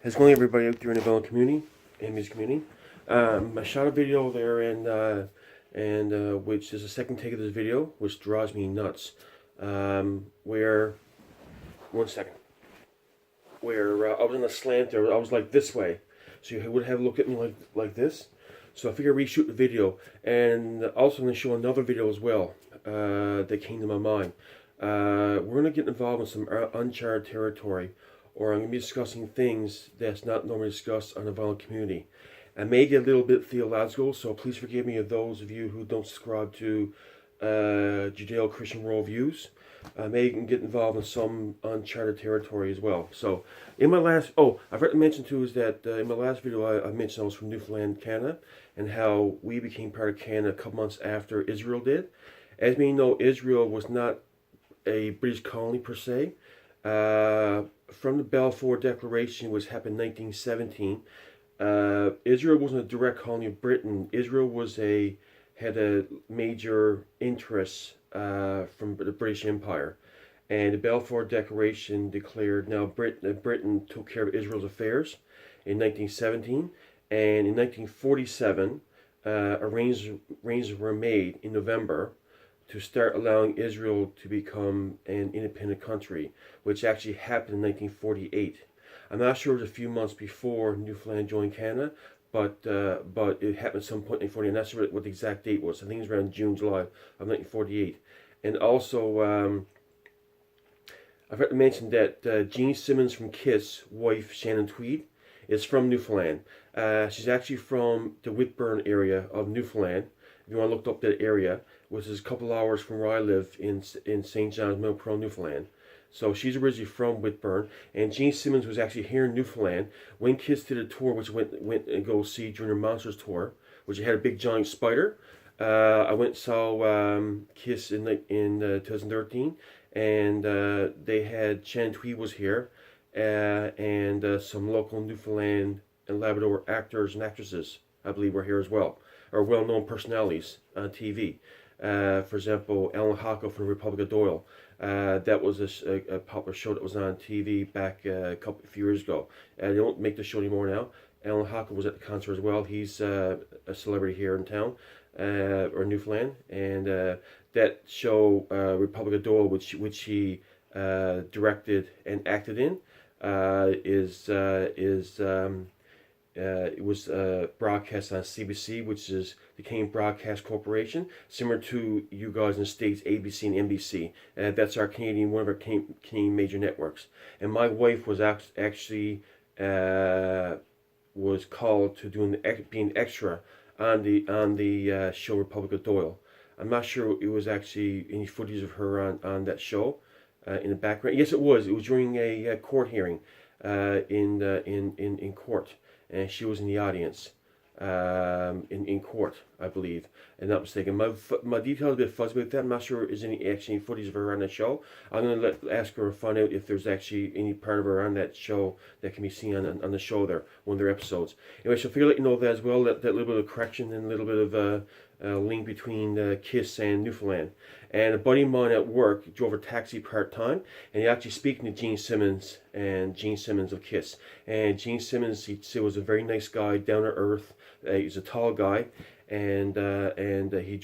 How's it going, everybody out there in the Magdallan community and music community? I shot a video there, and which is the second take of this video, which drives me nuts. Where one second, where I was in a slant there, I was like this way, so you would have a look at me like this. So I figured reshoot the video, and also I'm going to show another video as well that came to my mind. We're going to get involved in some uncharted territory, or I'm going to be discussing things that's not normally discussed on the violent community. I may get a little bit theological, so please forgive me of those of you who don't subscribe to Judeo-Christian worldviews. I may get involved in some uncharted territory as well. So, in my last, I forgot to mention too is that in my last video I mentioned I was from Newfoundland, Canada, and how we became part of Canada a couple months after Israel did. As we know, Israel was not a British colony per se. From the Balfour Declaration, which happened in 1917, Israel wasn't a direct colony of Britain. Israel had a major interest from the British Empire, and the Balfour Declaration declared now Britain took care of Israel's affairs in 1917, and in 1947, arrangements were made in November to start allowing Israel to become an independent country, which actually happened in 1948. I'm not sure it was a few months before Newfoundland joined Canada, but it happened at some point in 1948. I'm not sure what the exact date was. I think it was around June, July of 1948. And also, I forgot to mention that Jean Simmons from Kiss, wife Shannon Tweed, is from Newfoundland. She's actually from the Whitburn area of Newfoundland. If you want to look up that area, which is a couple hours from where I live in St. John's, Mount Pearl, Newfoundland. So she's originally from Whitburn, and Gene Simmons was actually here in Newfoundland when Kiss did a tour, which went and go see during their Monsters tour, which had a big giant spider. I went and saw Kiss in 2013, and they had Shannon Tweed was here, and some local Newfoundland and Labrador actors and actresses, I believe, were here as well, or well-known personalities on TV. For example, Alan Hocko from the Republic of Doyle. That was a popular show that was on TV back a few years ago. They don't make the show anymore now. Alan Hocko was at the concert as well. He's a celebrity here in town, or Newfoundland. And that show, Republic of Doyle, which he directed and acted in, it was broadcast on CBC, which is the Canadian Broadcast Corporation, similar to you guys in the States, ABC and NBC. That's our one of our Canadian major networks. And my wife was actually was called to being extra on the show Republic of Doyle. I'm not sure it was actually any footage of her on that show in the background. Yes, it was. It was during a court hearing in court. And she was in the audience in court, I believe, and not mistaken. My details are a bit fuzzy about that. I'm not sure there's any footage of her on that show. I'm going to ask her and find out if there's actually any part of her on that show that can be seen on the show there, one of their episodes. Anyway, so I figured let you know that as well, that little bit of correction and a little bit of link between Kiss and Newfoundland. And a buddy of mine at work drove a taxi part-time, and he actually speaking to Gene Simmons of Kiss. And Gene Simmons, he said, was a very nice guy, down to earth. He's a tall guy, and we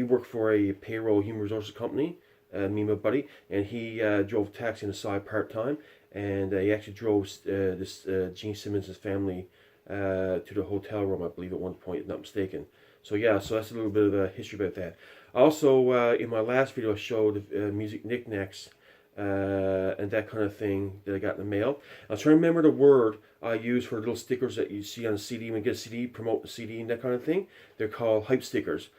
worked for a payroll human resources company, me and my buddy, and he drove taxi on the side part-time, and he actually drove this Gene Simmons' family to the hotel room, I believe, at one point, if not mistaken. So yeah, so that's a little bit of a history about that. Also, in my last video, I showed music knickknacks and that kind of thing that I got in the mail. I was trying to remember the word I use for little stickers that you see on a CD when you get a CD, promote the CD and that kind of thing. They're called hype stickers.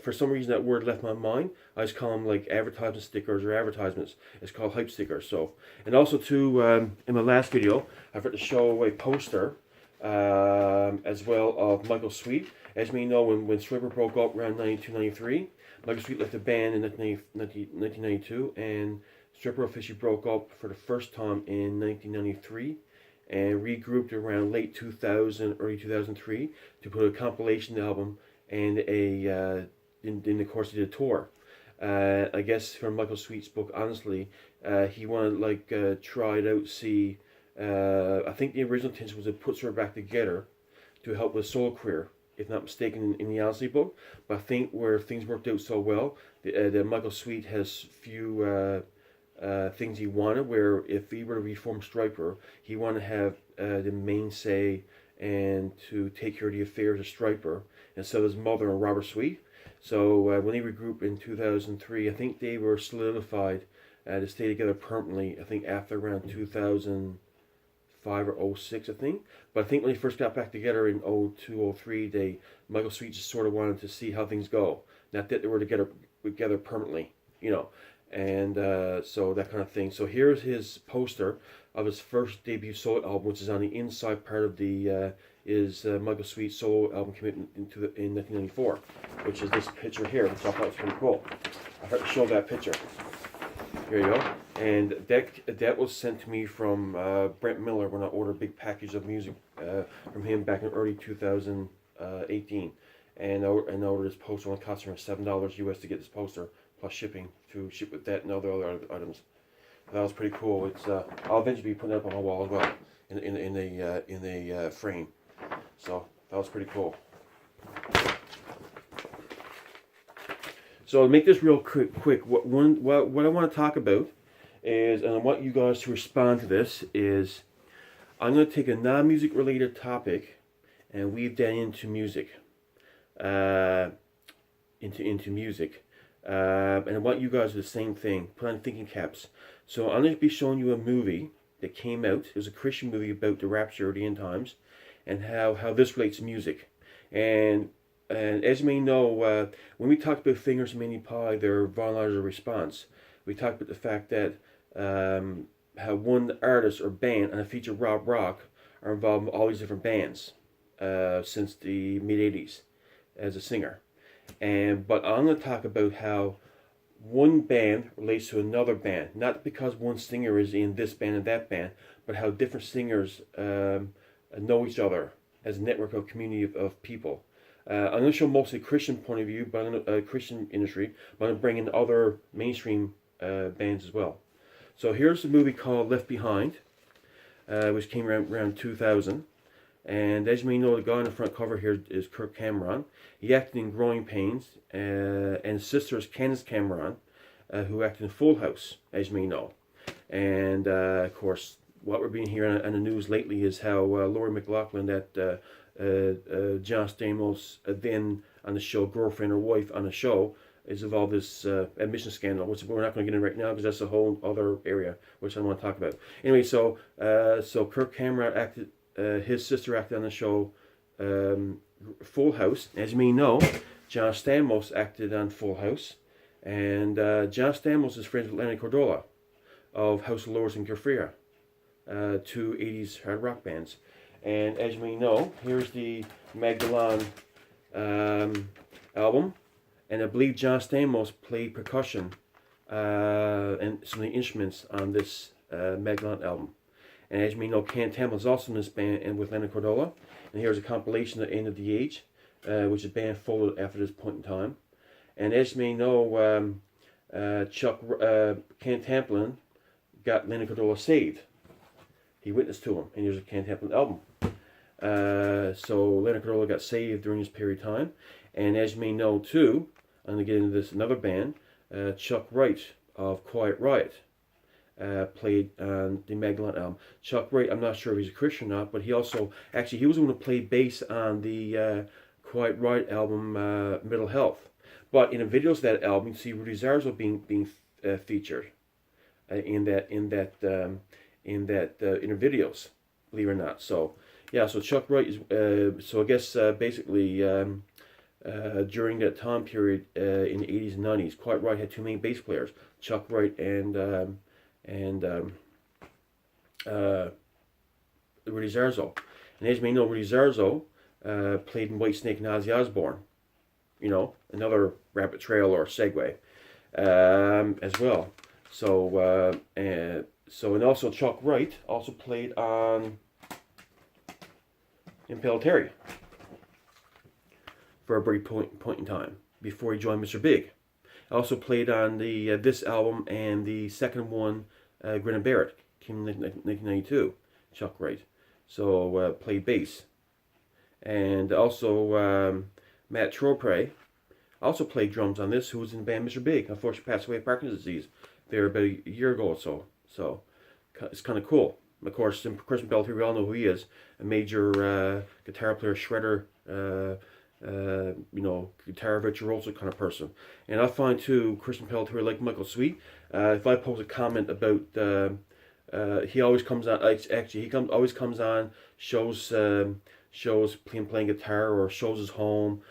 For some reason, that word left my mind. I just call them like advertisement stickers or advertisements. It's called hype stickers. So, and also too, in my last video, I forgot to show a poster as well of Michael Sweet. As you may know, when Stripper broke up around 92-93, Michael Sweet left the band in 1992, and Stripper officially broke up for the first time in 1993, and regrouped around late 2000, early 2003 to put a compilation album and in the course of the tour. I guess from Michael Sweet's book, honestly, he wanted like try it out, see. I think the original intention was to put her back together to help with solo career, if not mistaken, in the Honestly book. But I think where things worked out so well, that Michael Sweet has few things he wanted. Where if he were to reform Stryper, he wanted to have the main say and to take care of the affairs of Stryper instead of his mother and Robert Sweet. So when they regrouped in 2003, I think they were solidified to stay together permanently. I think after around 2005 or 06, I think. But I think when they first got back together in 02, 03, Michael Sweet just sort of wanted to see how things go. Not that they were together permanently, you know. And so that kind of thing. So here's his poster of his first debut solo album, which is on the inside part of the Michael Sweet solo album commitment in 1994, which is this picture here, which I thought was pretty cool. I have to show that picture. Here you go. And that was sent to me from Brent Miller when I ordered a big package of music from him back in early 2018. And I ordered this poster. It cost me $7 US to get this poster, plus shipping to ship with that and other items. That was pretty cool. It's I'll eventually be putting it up on my wall as well in a frame. So that was pretty cool. So to make this real quick, what I want to talk about is, and I want you guys to respond to this, is I'm going to take a non-music related topic and weave that into music, into music. And I want you guys to do the same thing. Put on thinking caps. So I'm going to be showing you a movie that came out. It was a Christian movie about the rapture of the end times, and how this relates to music. And as you may know, when we talked about Fingers Mini Pie, their Vinilyzer response, we talked about the fact that how one artist or band, and I feature Rob Rock, are involved in all these different bands since the mid '80s as a singer. But I'm going to talk about how one band relates to another band, not because one singer is in this band and that band, but how different singers know each other as a network of community of people. I'm going to show mostly Christian point of view, but I'm going to, Christian industry, but I'm going to bring in other mainstream bands as well. So here's a movie called Left Behind, which came around 2000. And as you may know, the guy on the front cover here is Kirk Cameron. He acted in Growing Pains, and his sister is Candace Cameron, who acted in Full House, as you may know. And of course, what we're being hearing on the news lately is how Laurie McLaughlin, that John Stamos, then on the show, girlfriend or wife on the show, is involved in this admission scandal, which we're not going to get in right now because that's a whole other area which I want to talk about. Anyway, so Kirk Cameron acted. His sister acted on the show Full House. As you may know, John Stamos acted on Full House, and John Stamos is friends with Lenny Cordola of House of Lords and Gurfria, two 80s hard rock bands. And as you may know, here's the Magdallan album, and I believe John Stamos played percussion and some of the instruments on this Magdallan album. And as you may know, Ken Temple is also in this band and with Leonard Cordola. And here's a compilation of The End of the Age, which the band folded after this point in time. And as you may know, Ken Templin got Leonard Cordola saved. He witnessed to him, and here's a Ken Templin album. So Leonard Cordola got saved during this period of time. And as you may know too, I'm going to get into this another band, Chuck Wright of Quiet Riot. Played on the Magdallan album. Chuck Wright, I'm not sure if he's a Christian or not, but he also, actually, he was the one who played bass on the Quiet Riot album, Mental Health. But in the videos of that album, you see Rudy Zarzo being featured in the videos, believe it or not. So yeah, so Chuck Wright is, so I guess basically during that time period in the 80s and 90s, Quiet Riot had two main bass players, Chuck Wright and Rudy Zarzo. And as you may know, Rudy Zarzo played in Whitesnake and Ozzy Osbourne. You know, another rabbit trail or segue as well. So and also Chuck Wright also played on Impale Terry for a brief point in time before he joined Mr. Big. Also played on the this album and the second one, Grin and Barrett, came in 1992. Chuck Wright. So played bass, and also Matt Tropre also played drums on this, who was in the band Mr. Big. Unfortunately, passed away of Parkinson's disease there about a year ago or so. So it's kind of cool. Of course, Chris Belter, we all know who he is, a major guitar player, shredder, guitar virtuoso kind of person. And I find too, Christian Peltier, like Michael Sweet, if I post a comment about, he always comes on. Actually, always comes on, shows playing guitar, or shows his home,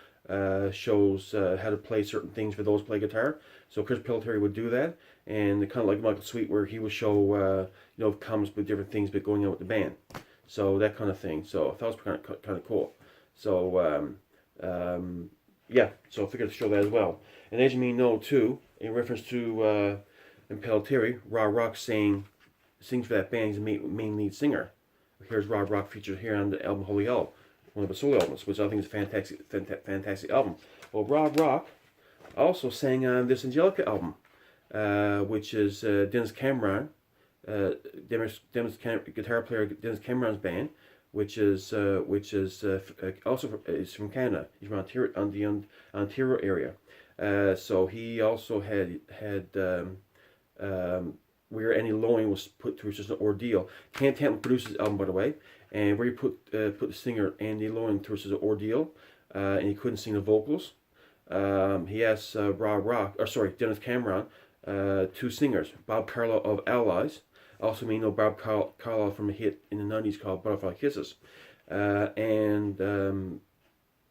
shows how to play certain things for those who play guitar. So Chris Peltier would do that, and kind of like Michael Sweet, where he would show comments with different things but going on with the band. So that kind of thing. So I thought it was kind of cool. So yeah, so I figured to show that as well. And as you may know too, in reference to Peltier, Rob Rock sings for that band. He's the main lead singer. Here's Rob Rock featured here on the album Holy Hell, one of the solo albums, which I think is a fantastic album. Well, Rob Rock also sang on this Angelica album, which is Dennis Cameron, guitar player Dennis Cameron's band, which is also is from Canada. He's from the Ontario area. So he also had where Andy Loing was put through such an ordeal. Ken Tamplin produced his album, by the way, and where he put the singer Andy Loing through such an ordeal, and he couldn't sing the vocals. He asked Dennis Cameron, two singers, Bob Carlo of Allies, also may know Bob Carlo from a hit in the 90s called Butterfly Kisses, and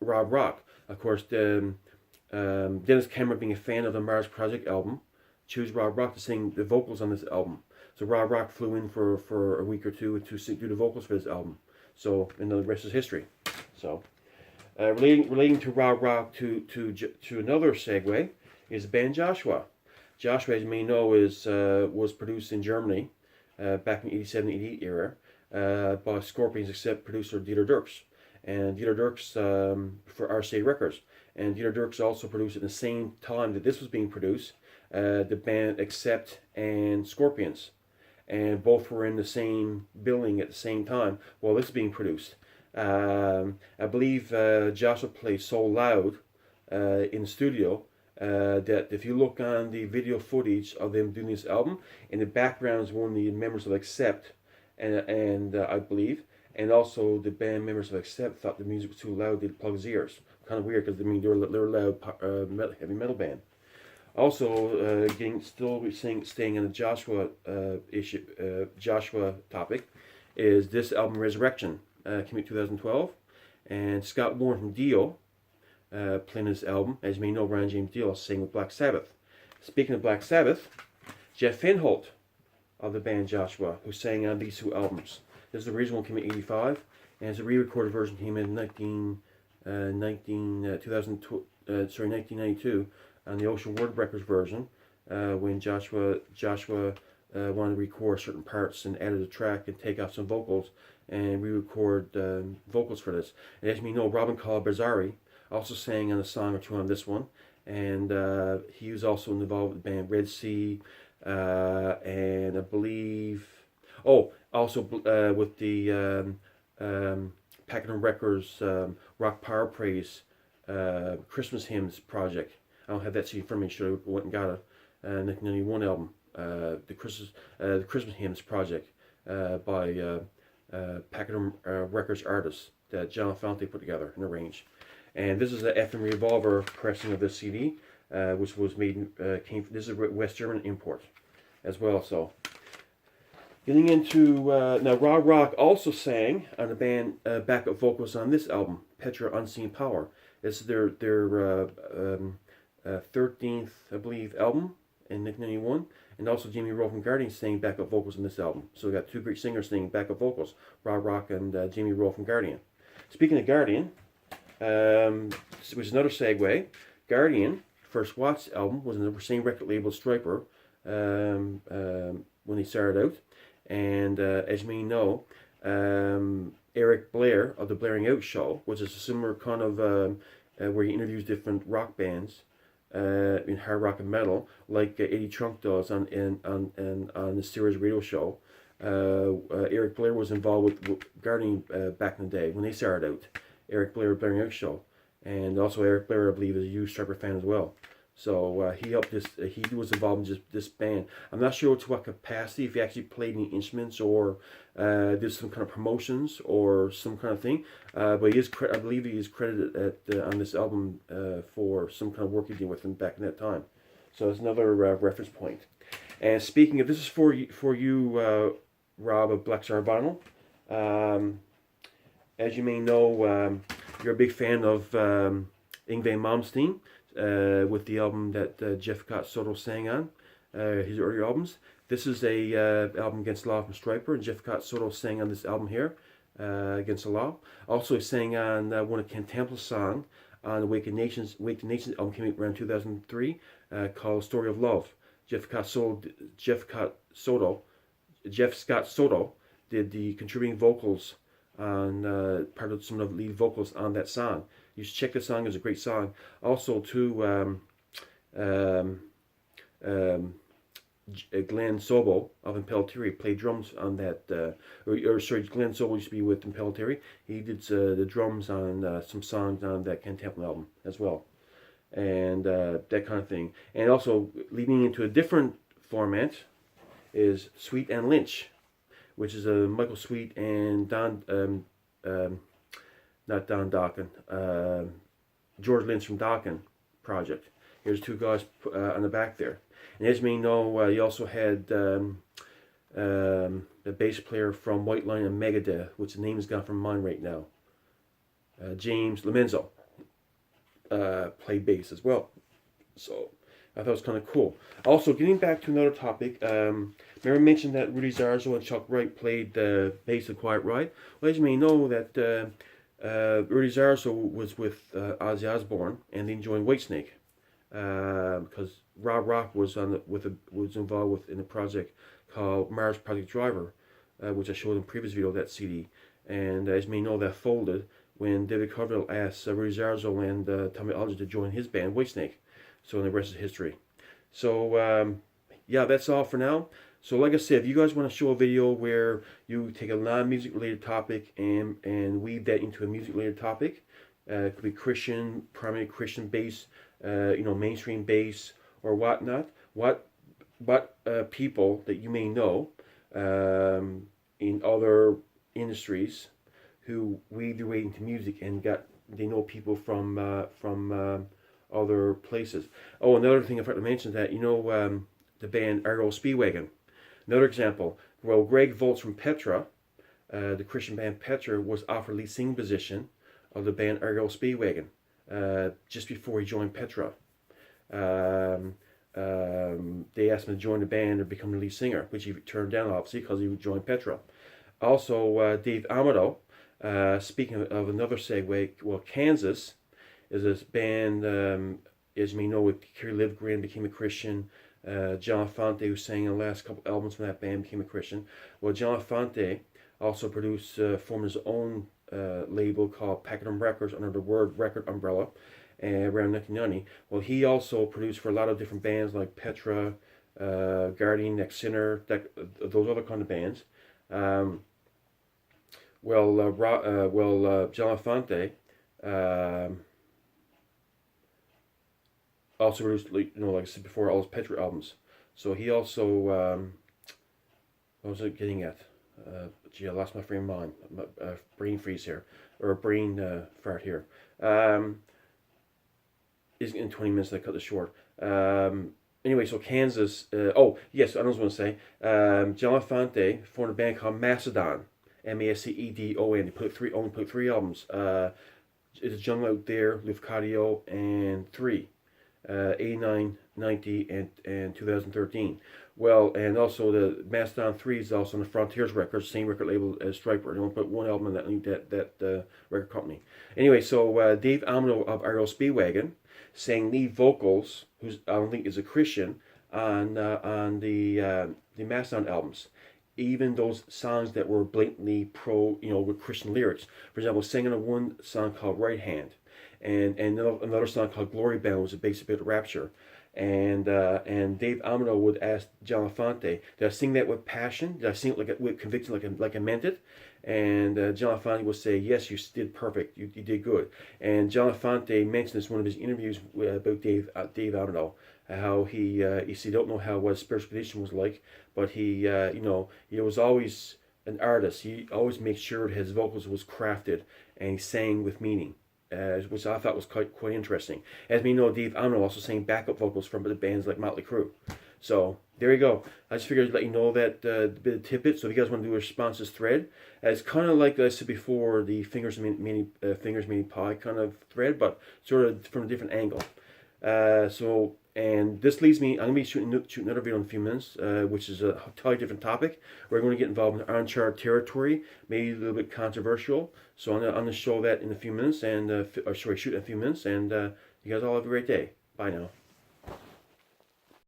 Rob Rock. Of course, Dennis Cameron, being a fan of the Mars Project album, chose Rob Rock to sing the vocals on this album. So Rob Rock flew in for a week or two to do the vocals for this album. So, and the rest is history. So, relating to Rob Rock to another segue is the band Joshua. Joshua, as you may know, was produced in Germany back in the 87-88 era by Scorpions except producer Dieter Dierks. And Dieter Dierks for RCA Records. And Dieter Dierks also produced at the same time that this was being produced, the band Accept and Scorpions. And both were in the same building at the same time while this is being produced. I believe Joshua plays so loud in the studio that if you look on the video footage of them doing this album, in the background is one of the members of Accept, and I believe, and also the band members of Accept thought the music was too loud, they'd plug his ears. Kind of weird, because they're a loud heavy metal band. Also, staying in the Joshua Joshua topic, is this album Resurrection, came out in 2012, and Scott Warren from Dio playing this album. As you may know, Brian James Dio sang with Black Sabbath. Speaking of Black Sabbath, Jeff Fenholt of the band Joshua, who sang on these two albums. This is the original one, came in '85, and it's a re-recorded version, came in 1992 on the Ocean World Records version, when Joshua wanted to record certain parts and added a track and take out some vocals and re-record vocals for this. And as you may know, Robin Calabarzari also sang on a song or two on this one, and he was also involved with the band Red Sea, and I believe, also with the Packing Records Rock Power Praise Christmas Hymns project. I don't have that CD from me, so I went and got a 1991 album, the Christmas Hymns project by Packing Records artists that John Fonte put together and arranged. And this is the FM Revolver pressing of this CD, which was made, this is a West German import as well. So, getting into, now Rob Rock also sang on the band backup vocals on this album, Petra Unseen Power. This is their 13th, I believe, album in 1991. And also Jamie Rowe from Guardian sang backup vocals on this album. So we got two great singers singing backup vocals, Rob Rock and Jamie Rowe from Guardian. Speaking of Guardian, which is another segue, Guardian, first Watts album, was on the same record label Striper when they started out. And as you may know, Eric Blair of the Blaring Out Show, which is a similar kind of where he interviews different rock bands in hard rock and metal, like Eddie Trunk does on the Sirius radio show. Eric Blair was involved with gardening back in the day when they started out. Eric Blair Blaring Out Show, and also Eric Blair, I believe, is a huge Striper fan as well. So he helped this. He was involved in just this band. I'm not sure to what capacity, if he actually played any instruments or did some kind of promotions or some kind of thing. But he is, I believe, he is credited on this album for some kind of work he did with him back in that time. So that's another reference point. And speaking of, this is for you, Rob of Black Star Vinyl. As you may know, you're a big fan of Yngwie Malmsteen. With the album that Jeff Scott Soto sang on, his earlier albums. This is a album Against the Law from Striper, and Jeff Scott Soto sang on this album here, Against the Law. Also he sang on one of Ken Temple's song on the Wake the Nations album, came out around 2003, called Story of Love. Jeff Scott Soto did the contributing vocals on part of some of the lead vocals on that song. You should check the song; it's a great song. Also, too, Glenn Sobel of Impellitteri played drums on that. Glenn Sobel used to be with Impellitteri. He did the drums on some songs on that Ken Temple album as well, and that kind of thing. And also, leading into a different format is Sweet and Lynch, which is a Michael Sweet and not Don Dokken, George Lynch from Dokken project. Here's two guys on the back there. And as you may know, you also had the bass player from White Lion and Megadeth, which the name has gone from mine right now. James Lomenzo played bass as well. So I thought it was kind of cool. Also, getting back to another topic, remember I mentioned that Rudy Zarzo and Chuck Wright played bass in Quiet Riot? Well, as you may know, that Rudy Zarzo was with Ozzy Osbourne, and then joined Whitesnake because Rob Rock was involved in a project called Mars Project Driver, which I showed in the previous video of that CD. And as you may know, that folded when David Coverdale asked Rudy Zarzo and Tommy Aldridge to join his band Whitesnake. So the rest is history. So yeah, that's all for now. So like I said, if you guys want to show a video where you take a non-music related topic and weave that into a music related topic, it could be Christian, primarily Christian bass, mainstream bass or whatnot. What people that you may know in other industries who weave their way into music and they know people from other places. Oh, another thing I forgot to mention is that the band R.O. Speedwagon. Another example, well, Greg Volz from Petra, the Christian band Petra, was offered lead singing position of the band R.O. Speedwagon just before he joined Petra. They asked him to join the band or become the lead singer, which he turned down, obviously, because he would join Petra. Also, Dave Amado, speaking of another segue, well, Kansas is this band, as you may know, with Kerry Livgren became a Christian. John Fonte, who sang the last couple albums from that band, became a Christian. Well, John Fonte also formed his own label called Pachyderm Records under the Word Record umbrella around 1990. Well, he also produced for a lot of different bands like Petra, Guardian, Next Sinner, those other kind of bands. John Fonte also produced, like I said before, all his Petra albums. So he also, what was I getting at? Gee, I lost my frame of mind. Brain freeze here, or a brain fart here. Is in 20 minutes. I cut this short. Anyway, so Kansas. Oh yes, I was going to say. John Fonte formed a band called Macedon, Macedon. They only put three albums. It's Jungle Out There, Lufcadio, and 3. 89, 90, and 2013. Well, and also the Macedon 3 is also on the Frontiers Records, same record label as Striper. They only put one album in that record company. Anyway, so Dave Amado of R.O. Speedwagon sang lead vocals, who I don't think is a Christian, on the Macedon albums. Even those songs that were blatantly with Christian lyrics. For example, singing on one song called Right Hand. and another song called Glory Bound was based a bit of Rapture. And Dave Amano would ask John Fonte, did I sing that with passion? Did I sing it with conviction, like I meant it? And John Fonte would say, yes, you did perfect. You did good. And John Fonte mentioned this in one of his interviews about Dave Amano, how he said, don't know how what his spiritual condition was like, but he was always an artist. He always made sure his vocals was crafted and he sang with meaning. Which I thought was quite interesting. As we know, Dave Amano also sang backup vocals from the bands like Motley Crue. So there you go. I just figured I'd let you know that bit of tidbit. So if you guys want to do a responses thread, it's kind of like I said before, the fingers mini pie kind of thread, but sort of from a different angle. And this leads me, I'm going to be shooting another video in a few minutes, which is a totally different topic. We're going to get involved in uncharted territory, maybe a little bit controversial. So I'm going to show that in a few minutes, and shoot in a few minutes, and you guys all have a great day. Bye now.